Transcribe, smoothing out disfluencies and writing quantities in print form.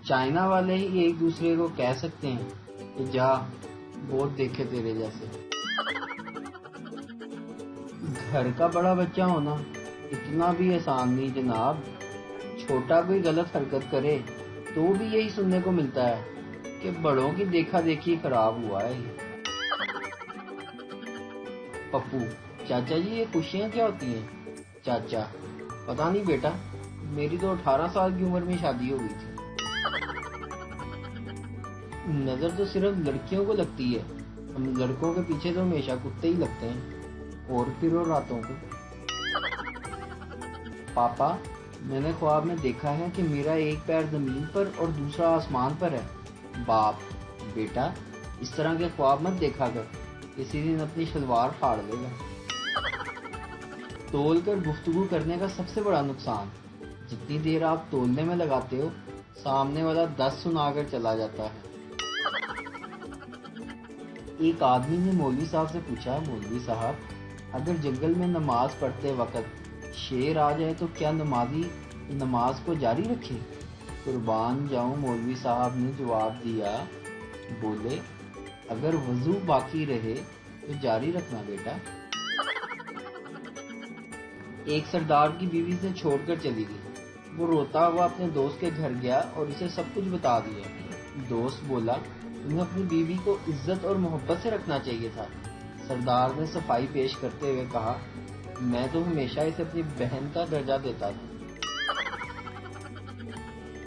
China والے ہی ایک دوسرے کو کہہ سکتے ہیں کہ جا بہت دیکھے تیرے جیسے۔ گھر کا بڑا بچہ ہونا اتنا بھی آسان نہیں جناب، چھوٹا کوئی غلط حرکت کرے تو بھی یہی سننے کو ملتا ہے کہ بڑوں کی دیکھا دیکھی خراب ہوا ہے یہ۔ پپو: چاچا جی یہ خوشیاں کیا ہوتی ہیں؟ چاچا: پتہ نہیں بیٹا، میری تو 18 سال کی عمر میں شادی ہو گئی تھی۔ نظر تو صرف لڑکیوں کو لگتی ہے، ہم لڑکوں کے پیچھے تو ہمیشہ کتے ہی لگتے ہیں، اور پھر وہ راتوں کو۔ پاپا میں نے خواب میں دیکھا ہے کہ میرا ایک پیر زمین پر اور دوسرا آسمان پر ہے۔ باپ: بیٹا اس طرح کے خواب مت دیکھا کر، کسی دن اپنی شلوار پھاڑ لے گا۔ تول کر گفتگو کرنے کا سب سے بڑا نقصان، جتنی دیر آپ تولنے میں لگاتے ہو سامنے والا 10 سنا کر چلا جاتا ہے۔ ایک آدمی نے مولوی صاحب سے پوچھا: مولوی صاحب اگر جنگل میں نماز پڑھتے وقت شیر آ جائے تو کیا نمازی نماز کو جاری رکھے؟ قربان جاؤں مولوی صاحب نے جواب دیا، بولے اگر وضو باقی رہے تو جاری رکھنا بیٹا۔ ایک سردار کی بیوی سے چھوڑ کر چلی گئی، وہ روتا ہوا اپنے دوست کے گھر گیا اور اسے سب کچھ بتا دیا۔ دوست بولا تمہیں اپنی بیوی کو عزت اور محبت سے رکھنا چاہیے تھا۔ سردار نے صفائی پیش کرتے ہوئے کہا میں تو ہمیشہ اسے اپنی بہن کا درجہ دیتا تھا۔